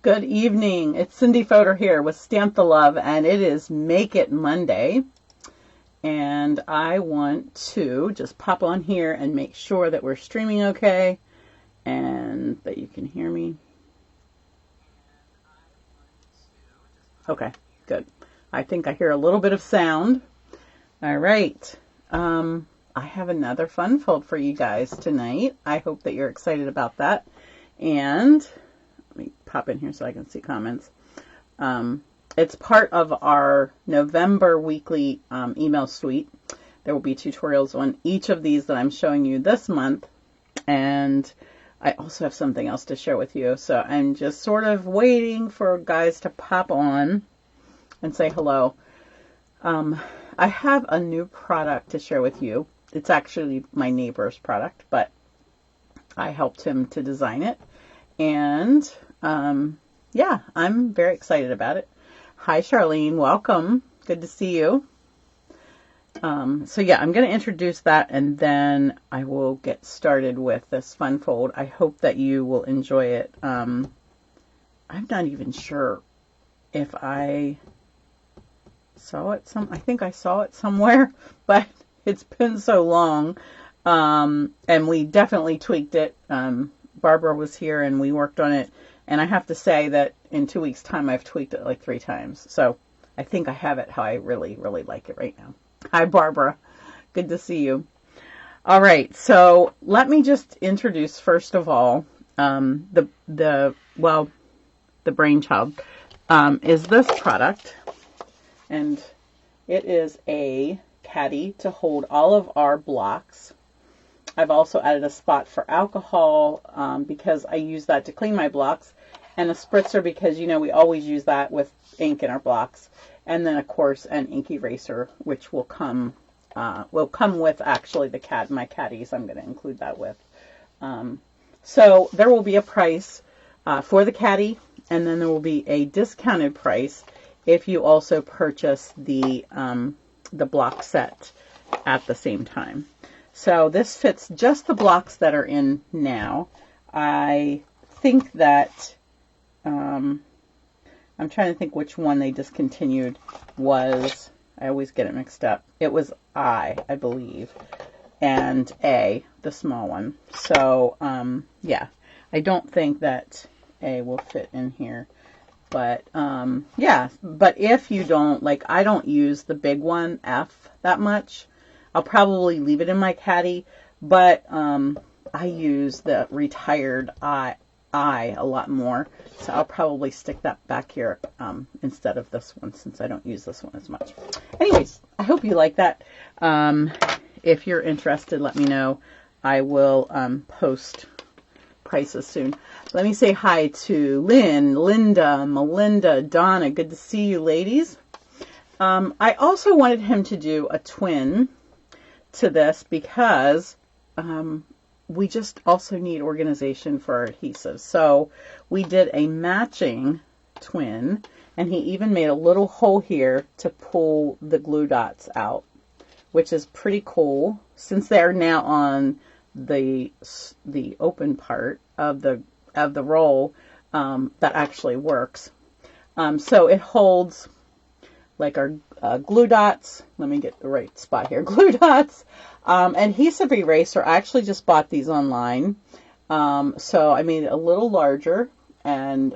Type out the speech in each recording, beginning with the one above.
Good evening. It's Cindy Fodor here with Stamp the Love, and it is Make It Monday. And I want to just pop on here and make sure that we're streaming okay and that you can hear me. Okay, good. I think I hear a little bit of sound. All right. I have another fun fold for you guys tonight. I hope that you're excited about that. And let me pop in here so I can see comments. It's part of our November weekly email suite. There will be tutorials on each of these that I'm showing you this month. And I also have something else to share with you. So I'm just sort of waiting for guys to pop on and say hello. I have a new product to share with you. It's actually my neighbor's product, but I helped him to design it. And yeah, I'm very excited about it. Hi, Charlene. Welcome. Good to see you. So yeah, I'm going to introduce that and then I will get started with this fun fold. I hope that you will enjoy it. I'm not even sure if I saw it I think I saw it somewhere, but it's been so long. And we definitely tweaked it. Barbara was here and we worked on it. And I have to say that in 2 weeks' time, I've tweaked it like 3 times. So I think I have it how I really, really like it right now. Hi, Barbara. Good to see you. All right. So let me just introduce, first of all, the brainchild is this product. And it is a caddy to hold all of our blocks. I've also added a spot for alcohol because I use that to clean my blocks, and a spritzer because, you know, we always use that with ink in our blocks. And then, of course, an ink eraser, which will come with actually my caddies. I'm going to include that with. So there will be a price for the caddy, and then there will be a discounted price if you also purchase the block set at the same time. So this fits just the blocks that are in now. I think that, I'm trying to think which one they discontinued was, I always get it mixed up. It was I believe, and A, the small one. So, yeah, I don't think that A will fit in here. But, yeah, but if you don't, like, I don't use the big one, F, that much. I'll probably leave it in my caddy, but I use the retired I a lot more, so I'll probably stick that back here instead of this one since I don't use this one as much. Anyways, I hope you like that. If you're interested, let me know. I will post prices soon. Let me say hi to Lynn, Linda, Melinda, Donna. Good to see you, ladies. I also wanted him to do a twin to this because we just also need organization for our adhesives. So we did a matching twin, and he even made a little hole here to pull the glue dots out, which is pretty cool since they're now on the open part of the roll. That actually works. So it holds like our glue dots. Let me get the right spot here. Glue dots. Adhesive eraser. I actually just bought these online. So I made it a little larger. And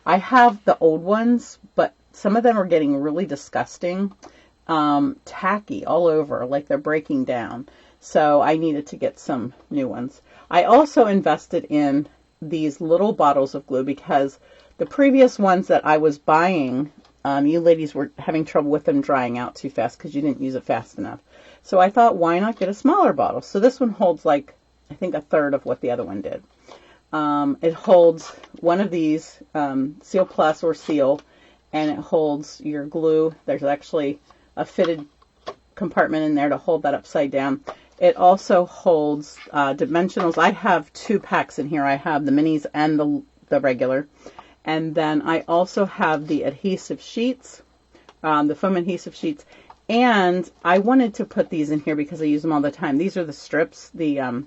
I have the old ones, but some of them are getting really disgusting. Tacky all over, like they're breaking down. So I needed to get some new ones. I also invested in these little bottles of glue because the previous ones that I was buying, you ladies were having trouble with them drying out too fast because you didn't use it fast enough. So I thought, why not get a smaller bottle? So this one holds like, I think, 1/3 of what the other one did. It holds one of these, Seal Plus or Seal, and it holds your glue. There's actually a fitted compartment in there to hold that upside down. It also holds dimensionals. I have 2 packs in here. I have the minis and the regular. And then I also have the adhesive sheets, the foam adhesive sheets. And I wanted to put these in here because I use them all the time. These are the strips, the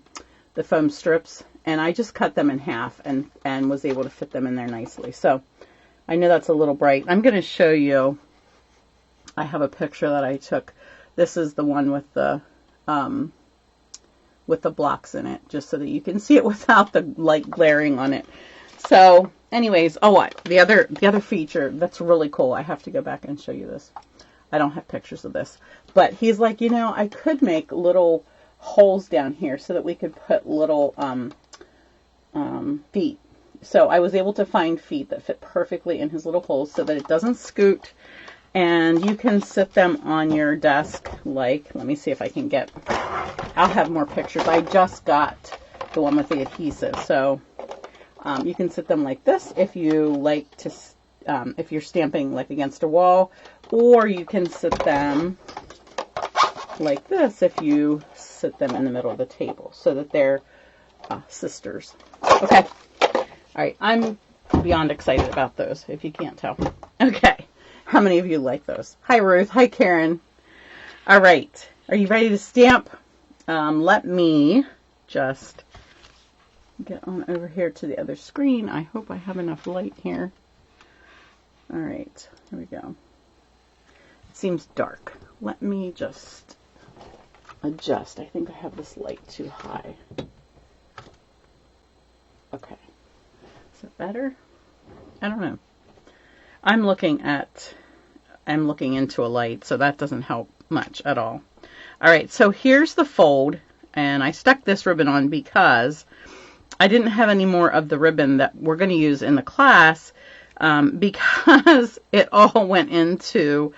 foam strips. and I just cut them in half and was able to fit them in there nicely. So I know that's a little bright. I'm going to show you. I have a picture that I took. This is the one with the blocks in it, just so that you can see it without the light glaring on it. So anyways, oh, the other feature that's really cool, I have to go back and show you this. I don't have pictures of this, but he's like, you know, I could make little holes down here so that we could put little feet. So I was able to find feet that fit perfectly in his little holes so that it doesn't scoot, and you can sit them on your desk. Like, let me see if I can get, I'll have more pictures. I just got the one with the adhesive, so you can sit them like this if you like to, if you're stamping like against a wall, or you can sit them like this if you sit them in the middle of the table so that they're sisters. Okay. All right. I'm beyond excited about those, if you can't tell. Okay. How many of you like those? Hi, Ruth. Hi, Karen. All right. Are you ready to stamp? Let me just get on over here to the other screen. I hope I have enough light here. All right. Here we go. It seems dark. Let me just adjust. I think I have this light too high. Okay. Is it better? I don't know. I'm looking into a light, so that doesn't help much at all. All right, so here's the fold, and I stuck this ribbon on because I didn't have any more of the ribbon that we're going to use in the class, because it all went into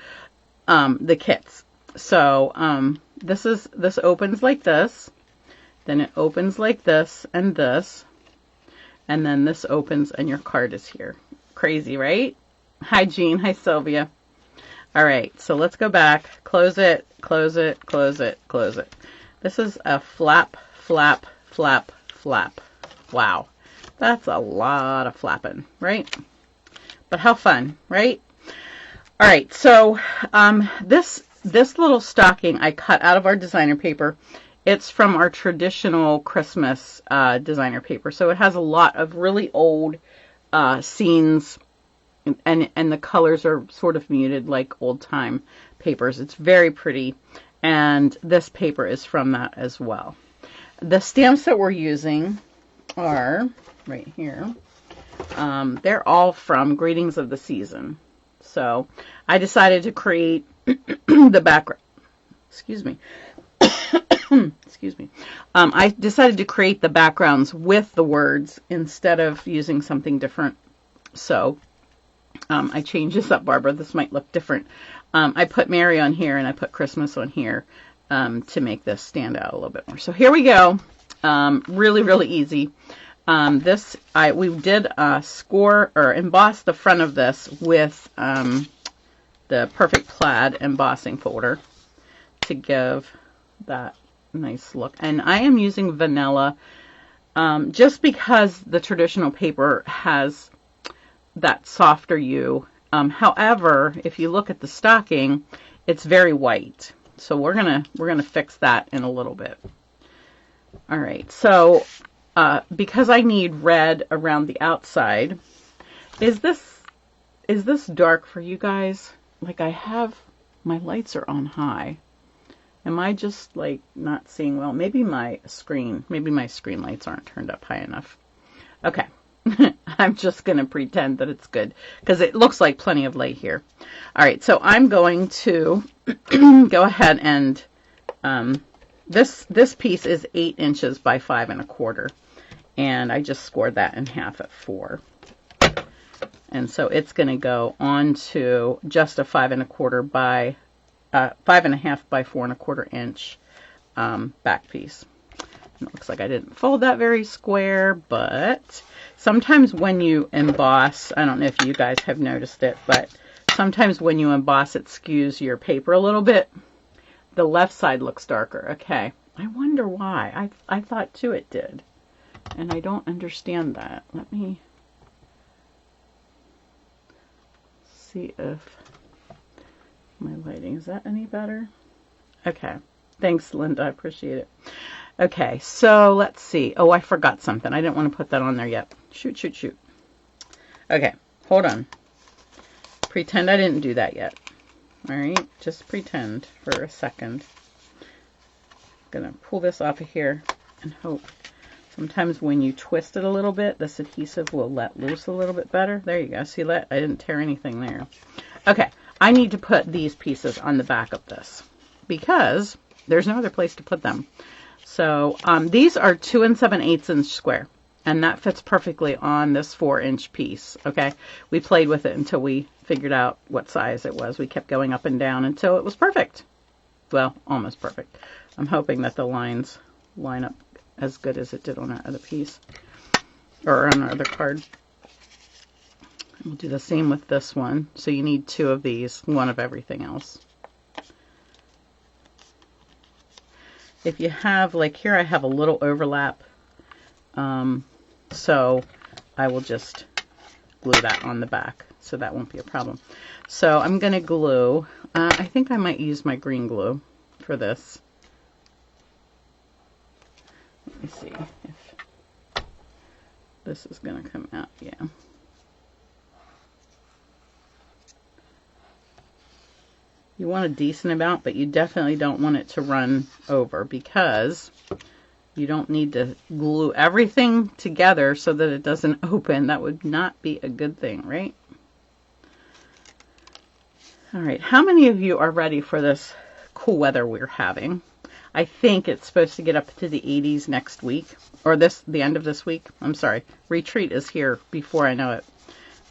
the kits. So this opens like this, then it opens like this, and then this opens and your card is here. Crazy, right? Hi, Jean. Hi, Sylvia. All right, so let's go back. Close it, close it, close it, close it. This is a flap, flap, flap, flap. Wow, that's a lot of flapping, right? But how fun, right? All right, so this little stocking I cut out of our designer paper. It's from our traditional Christmas designer paper, so it has a lot of really old scenes, and the colors are sort of muted like old time papers. It's very pretty, and this paper is from that as well. The stamps that we're using are right here. They're all from Greetings of the Season. So I decided to create the background. Excuse me. Excuse me. I decided to create the backgrounds with the words instead of using something different. So I changed this up, Barbara. This might look different. I put Mary on here and I put Christmas on here to make this stand out a little bit more. So here we go. Really, really easy. We did score or emboss the front of this with the Perfect Plaid embossing folder to give that nice look. And I am using vanilla just because the traditional paper has that softer hue. However, if you look at the stocking, it's very white. So we're gonna fix that in a little bit. All right, so because I need red around the outside, is this dark for you guys? Like, my lights are on high. Am I just like not seeing well? Maybe my screen lights aren't turned up high enough. Okay. I'm just going to pretend that it's good because it looks like plenty of light here. All right, so I'm going to go ahead and this piece is 8 inches by 5 1/4, and I just scored that in half at 4. And so it's going to go on to just a 5 1/4 by 5 1/2 by 4 1/4 inch back piece. And it looks like I didn't fold that very square, but sometimes when you emboss, I don't know if you guys have noticed it, but sometimes when you emboss, it skews your paper a little bit. The left side looks darker. Okay, I wonder why. I thought too it did, and I don't understand that. Let me see if my lighting, is that any better? Okay, thanks, Linda. I appreciate it. Okay, so let's see. Oh, I forgot something. I didn't want to put that on there yet. Shoot, shoot, shoot. Okay, hold on. Pretend I didn't do that yet. All right, just pretend for a second. I'm going to pull this off of here and hope. Sometimes when you twist it a little bit, this adhesive will let loose a little bit better. There you go. See that? I didn't tear anything there. Okay, I need to put these pieces on the back of this because there's no other place to put them. So these are 2 7/8 inch square, and that fits perfectly on this 4-inch piece. Okay, we played with it until we figured out what size it was. We kept going up and down until it was perfect. Well, almost perfect. I'm hoping that the lines line up as good as it did on our other piece, or on our other card. We'll do the same with this one. So you need 2 of these, 1 of everything else. If you have, like here I have a little overlap, so I will just glue that on the back, so that won't be a problem. So I'm going to glue, I think I might use my green glue for this. Let me see if this is going to come out. Yeah. You want a decent amount, but you definitely don't want it to run over because you don't need to glue everything together so that it doesn't open. That would not be a good thing, right? All right, how many of you are ready for this cool weather we're having? I think it's supposed to get up to the 80s next week, or the end of this week. I'm sorry, retreat is here before I know it.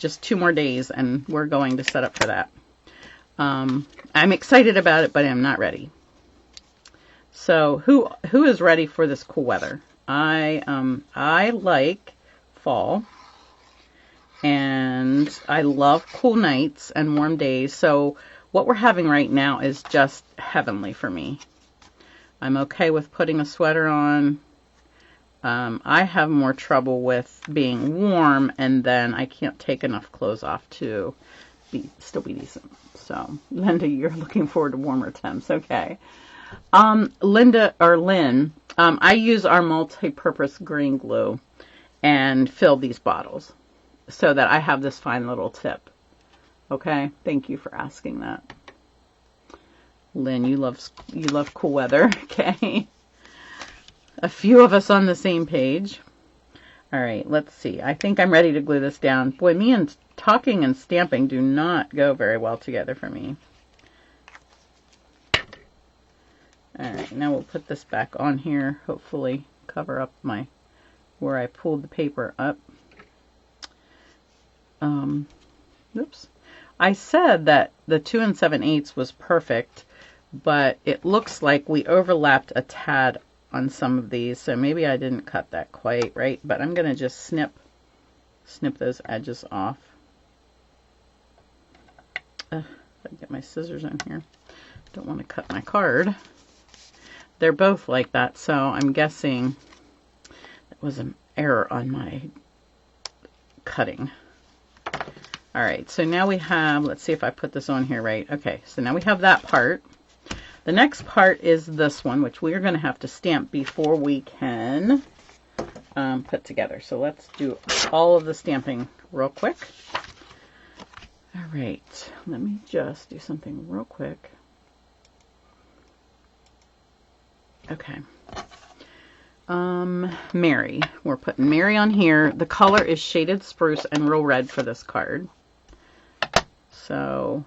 Just 2 more days and we're going to set up for that. I'm excited about it, but I'm not ready. So who is ready for this cool weather? I like fall, and I love cool nights and warm days. So what we're having right now is just heavenly for me. I'm okay with putting a sweater on. I have more trouble with being warm, and then I can't take enough clothes off to still be decent. So, Linda, you're looking forward to warmer temps. Okay. Lynn, I use our multi-purpose green glue and fill these bottles so that I have this fine little tip. Okay. Thank you for asking that. Lynn, you love cool weather. Okay. A few of us on the same page. All right, let's see. I think I'm ready to glue this down. Boy, me and talking and stamping do not go very well together for me. All right, now we'll put this back on here. Hopefully cover up where I pulled the paper up. Oops. I said that the 2 7/8 was perfect, but it looks like we overlapped a tad on some of these, so maybe I didn't cut that quite right, but I'm going to just snip those edges off. If I get my scissors in here. Don't want to cut my card. They're both like that, so I'm guessing it was an error on my cutting. All right, so now we have, let's see if I put this on here right. Okay, so now we have that part. The next part is this one, which we are going to have to stamp before we can put together. So let's do all of the stamping real quick. All right, let me just do something real quick. Okay. Mary. We're putting Mary on here. The color is Shaded Spruce and Real Red for this card. So,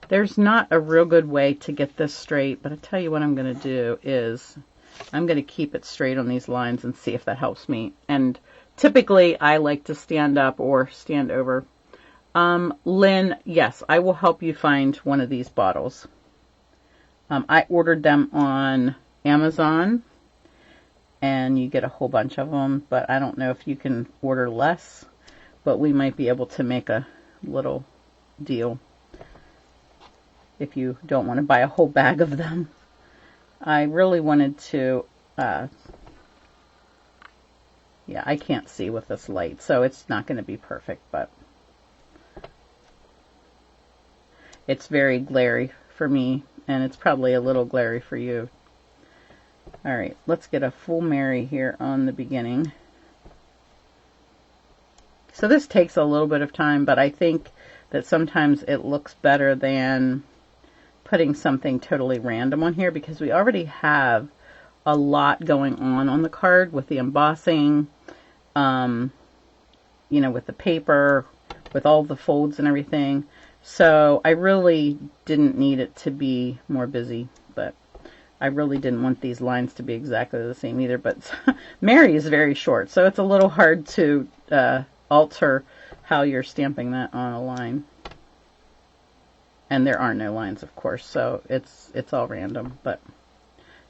there's not a real good way to get this straight, but I tell you what I'm going to do is I'm going to keep it straight on these lines and see if that helps me. And typically I like to stand up or stand over. Lynn, yes, I will help you find one of these bottles. I ordered them on Amazon, and you get a whole bunch of them, but I don't know if you can order less, but we might be able to make a little deal if you don't want to buy a whole bag of them. I really wanted to, yeah, I can't see with this light, so it's not going to be perfect, but it's very glary for me, and it's probably a little glary for you. All right, let's get a full Mary here on the beginning. So this takes a little bit of time, but I think that sometimes it looks better than putting something totally random on here, because we already have a lot going on the card with the embossing, you know, with the paper, with all the folds and everything. So I really didn't need it to be more busy, but I really didn't want these lines to be exactly the same either. But Mary is very short, so it's a little hard to alter how you're stamping that on a line. And there are no lines, of course, so it's all random, but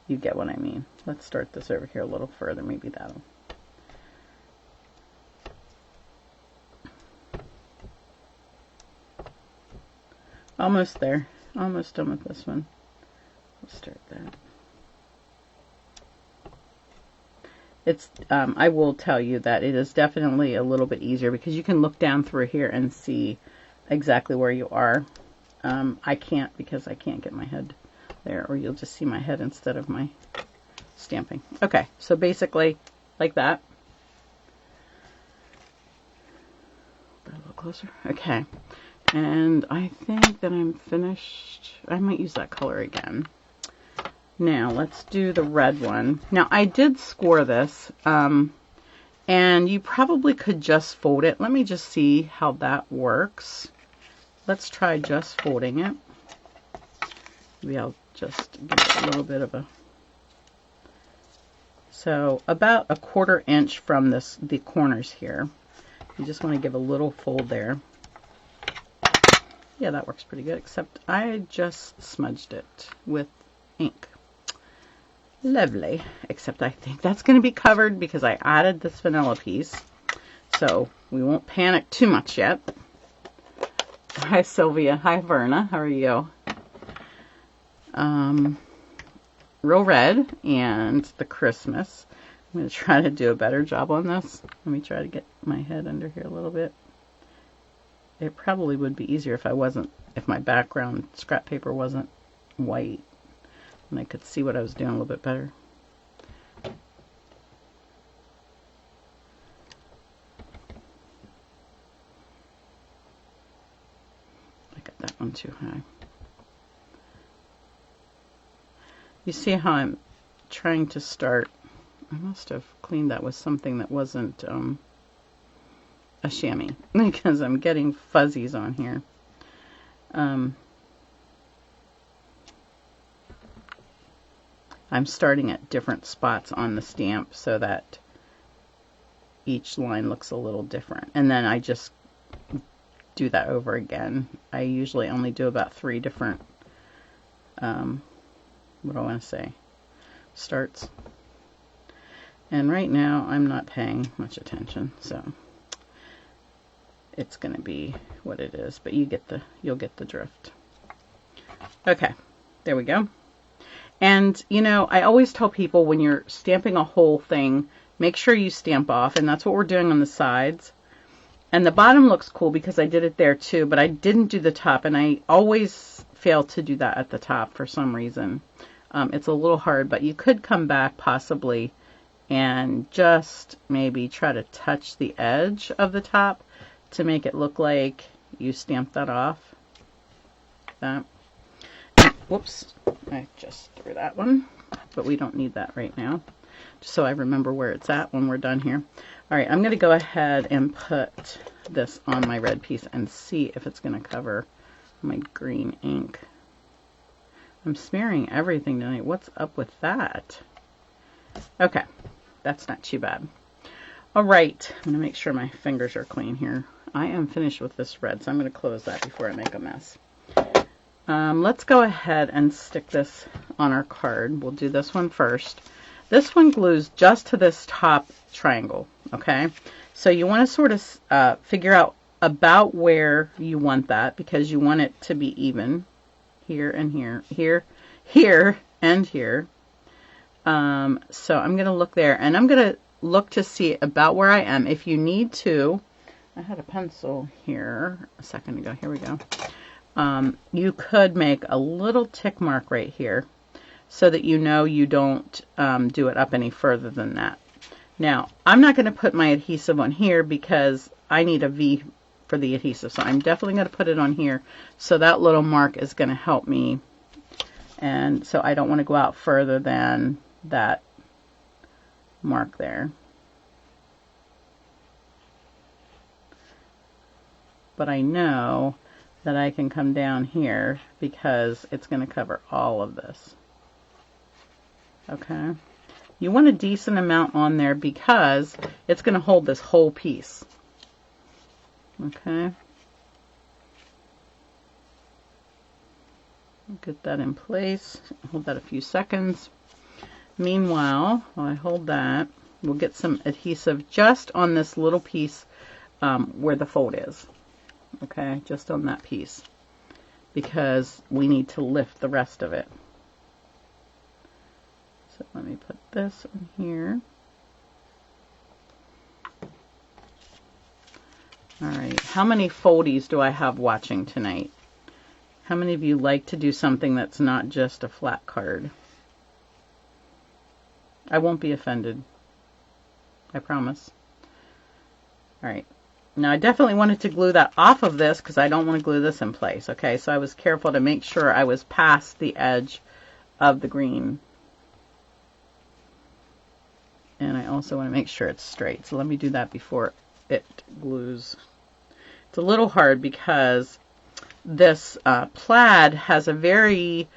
you get what I mean. Let's start this over here a little further. Maybe that'll... Almost there. Almost done with this one. Let's start that. It's, I will tell you that it is definitely a little bit easier because you can look down through here and see exactly where you are. I can't, because I can't get my head there, or you'll just see my head instead of my stamping. Okay, so basically like that. A little closer. Okay. And I think that I'm finished. I might use that color again. Now let's do the red one. Now I did score this, and you probably could just fold it. Let me just see how that works. Let's try just folding it. Maybe I'll just give it a little bit of a... So about a 1/4 inch from the corners here. You just want to give a little fold there. Yeah, that works pretty good, except I just smudged it with ink. Lovely. Except I think that's going to be covered because I added this vanilla piece. So we won't panic too much yet. Hi, Sylvia. Hi, Verna. How are you? Real Red and the Christmas. I'm going to try to do a better job on this. Let me try to get my head under here a little bit. It probably would be easier if my background scrap paper wasn't white and I could see what I was doing a little bit better. I got that one too high. You see how I'm trying to start? I must have cleaned that with something that wasn't a chamois, because I'm getting fuzzies on here. I'm starting at different spots on the stamp so that each line looks a little different. And then I just do that over again. I usually only do about 3 different, what do I want to say, starts. And right now I'm not paying much attention, so it's going to be what it is, but you'll get the drift. Okay, there we go. And you know, I always tell people when you're stamping a whole thing, make sure you stamp off, and that's what we're doing on the sides. And the bottom looks cool because I did it there too, but I didn't do the top, and I always fail to do that at the top for some reason. It's a little hard, but you could come back possibly and just maybe try to touch the edge of the top to make it look like you stamped that off. That. Whoops, I just threw that one, but we don't need that right now, just so I remember where it's at when we're done here. All right, I'm going to go ahead and put this on my red piece and see if it's going to cover my green ink. I'm smearing everything tonight. What's up with that? Okay, that's not too bad. All right, I'm going to make sure my fingers are clean here. I am finished with this red, so I'm going to close that before I make a mess. Let's go ahead and stick this on our card. We'll do this one first. This one glues just to this top triangle, okay? So you want to sort of figure out about where you want that, because you want it to be even. Here and here, here and here. So I'm going to look there, and I'm going to look to see about where I am. If you need to, I had a pencil here a second ago. Here we go. You could make a little tick mark right here. so that you know you don't do it up any further than that. Now, I'm not going to put my adhesive on here because I need a V for the adhesive, so I'm definitely going to put it on here. So that little mark is going to help me, and so I don't want to go out further than that mark there. But I know that I can come down here because it's going to cover all of this. Okay. You want a decent amount on there because it's going to hold this whole piece. Okay. Get that in place. Hold that a few seconds. Meanwhile, while I hold that, we'll get some adhesive just on this little piece where the fold is. Okay, just on that piece, because we need to lift the rest of it. So let me put this in here. All right, how many foldies do I have watching tonight? How many of you like to do something that's not just a flat card? I won't be offended. I promise. All right. Now, I definitely wanted to glue that off of this because I don't want to glue this in place. Okay, so I was careful to make sure I was past the edge of the green. And I also want to make sure it's straight. So let me do that before it glues. It's a little hard because this plaid has a very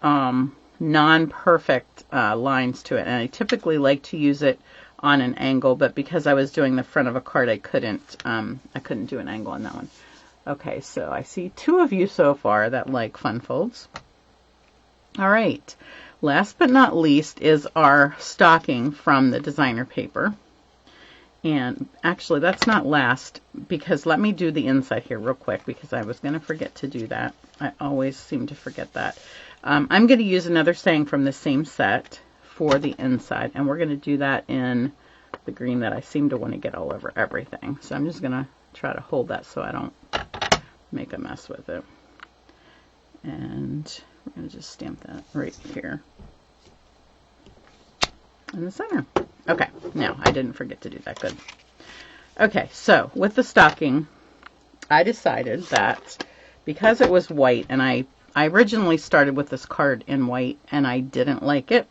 non-perfect lines to it. And I typically like to use it on an angle, but because I was doing the front of a card, I couldn't do an angle on that one. Okay, so I see 2 of you so far that like fun folds. All right, last but not least is our stocking from the designer paper. And actually, that's not last, because let me do the inside here real quick, because I was going to forget to do that. I always seem to forget that. I'm going to use another saying from the same set for the inside, and we're going to do that in the green that I seem to want to get all over everything. So I'm just going to try to hold that so I don't make a mess with it. And we're going to just stamp that right here in the center. Okay, now I didn't forget to do that. Good. Okay, so with the stocking, I decided that because it was white, and I originally started with this card in white and I didn't like it.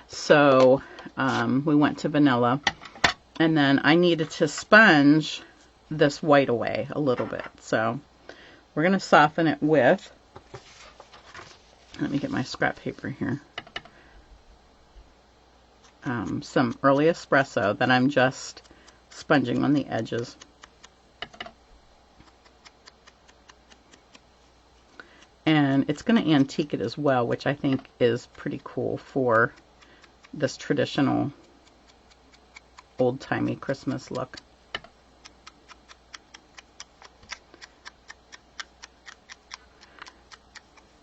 So we went to vanilla, and then I needed to sponge this white away a little bit. So we're going to soften it with, let me get my scrap paper here, some early espresso that I'm just sponging on the edges. And it's going to antique it as well, which I think is pretty cool for this traditional old-timey Christmas look.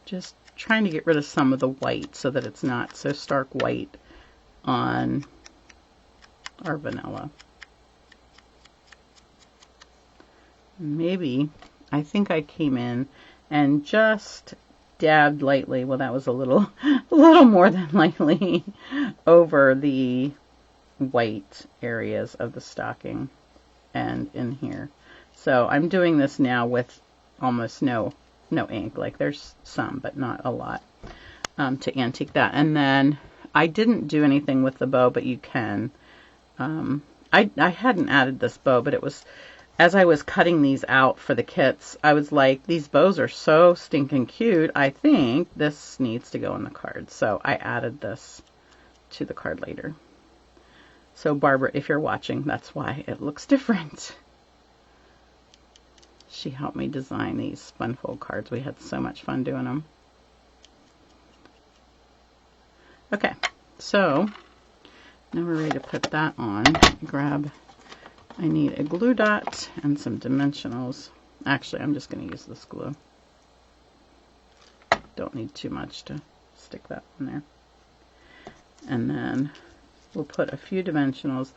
Just trying to get rid of some of the white so that it's not so stark white on our vanilla. Maybe, I think I came in and just dabbed lightly, well, that was a little more than lightly, over the white areas of the stocking and in here. So I'm doing this now with almost no ink. Like there's some, but not a lot, to antique that. And then I didn't do anything with the bow, but you can. I hadn't added this bow, but it was, as I was cutting these out for the kits, I was like, these bows are so stinking cute. I think this needs to go in the card. So I added this to the card later. So Barbara, if you're watching, that's why it looks different. She helped me design these spun fold cards. We had so much fun doing them. Okay, so now we're ready to put that on. I need a glue dot and some dimensionals. Actually, I'm just going to use this glue. Don't need too much to stick that in there. And then we'll put a few dimensionals.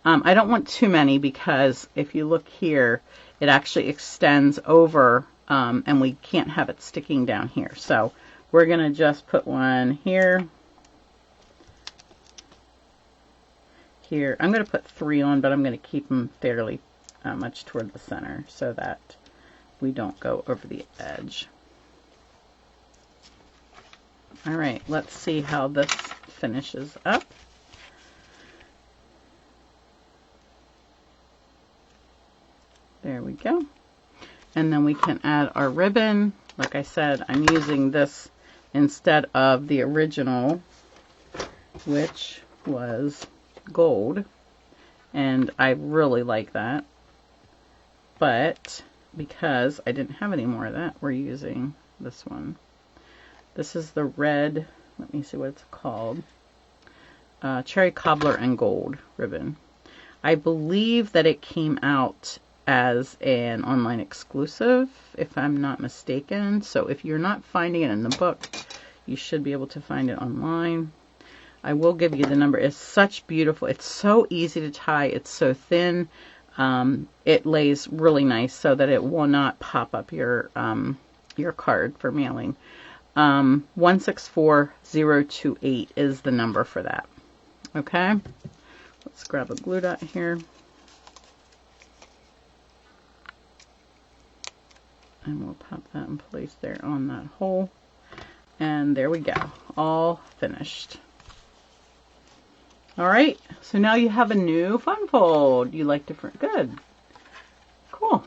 I don't want too many because if you look here, it actually extends over and we can't have it sticking down here. So we're going to just put one here here. I'm going to put 3 on, but I'm going to keep them fairly much toward the center so that we don't go over the edge. All right, let's see how this finishes up. There we go. And then we can add our ribbon. Like I said, I'm using this instead of the original, which was gold. And I really like that. But because I didn't have any more of that, we're using this one. This is the red, let me see what it's called, Cherry Cobbler and Gold ribbon. I believe that it came out as an online exclusive, if I'm not mistaken. So if you're not finding it in the book, you should be able to find it online. I will give you the number. It's such beautiful. It's so easy to tie. It's so thin. It lays really nice so that it will not pop up your card for mailing. 164028 is the number for that. Okay, let's grab a glue dot here. And we'll pop that in place there on that hole. And there we go, all finished. All right, so now you have a new fun fold. You like different, good, cool.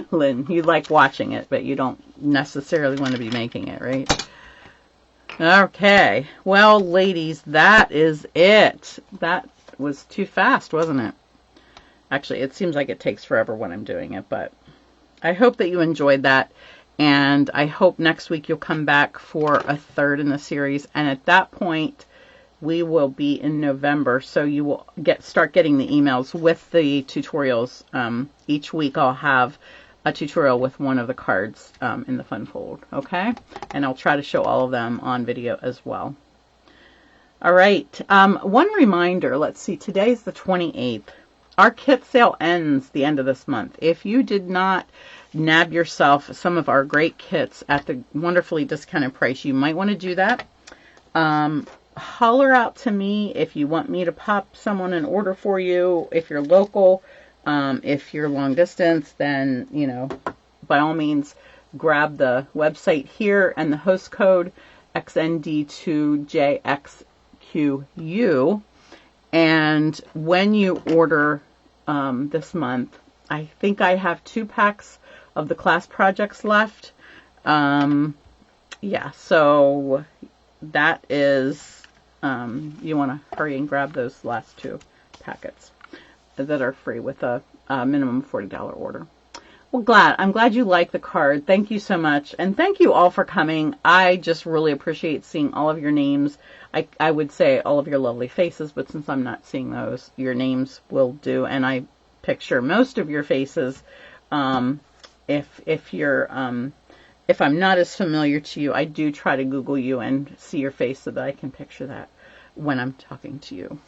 Lynn, you like watching it, but you don't necessarily want to be making it, right? Okay, well, ladies, that is it. That was too fast, wasn't it? Actually, it seems like it takes forever when I'm doing it, but I hope that you enjoyed that, and I hope next week you'll come back for a third in the series, and at that point, we will be in November, so you will start getting the emails with the tutorials. Each week I'll have a tutorial with one of the cards in the fun fold, okay? And I'll try to show all of them on video as well. All right, one reminder, let's see, today's the 28th. Our kit sale ends the end of this month. If you did not nab yourself some of our great kits at the wonderfully discounted price, you might want to do that. Holler out to me if you want me to pop someone an order for you. If you're local, if you're long distance, then, you know, by all means, grab the website here and the host code XND2JXQU. And when you order this month, I think I have 2 packs of the class projects left. Yeah, so that is, you want to hurry and grab those last 2 packets that are free with a minimum $40 order. Well, I'm glad you like the card. Thank you so much. And thank you all for coming. I just really appreciate seeing all of your names. I would say all of your lovely faces, but since I'm not seeing those, your names will do. And I picture most of your faces. If I'm not as familiar to you, I do try to Google you and see your face so that I can picture that when I'm talking to you.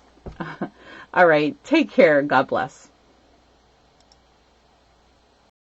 All right. Take care. God bless.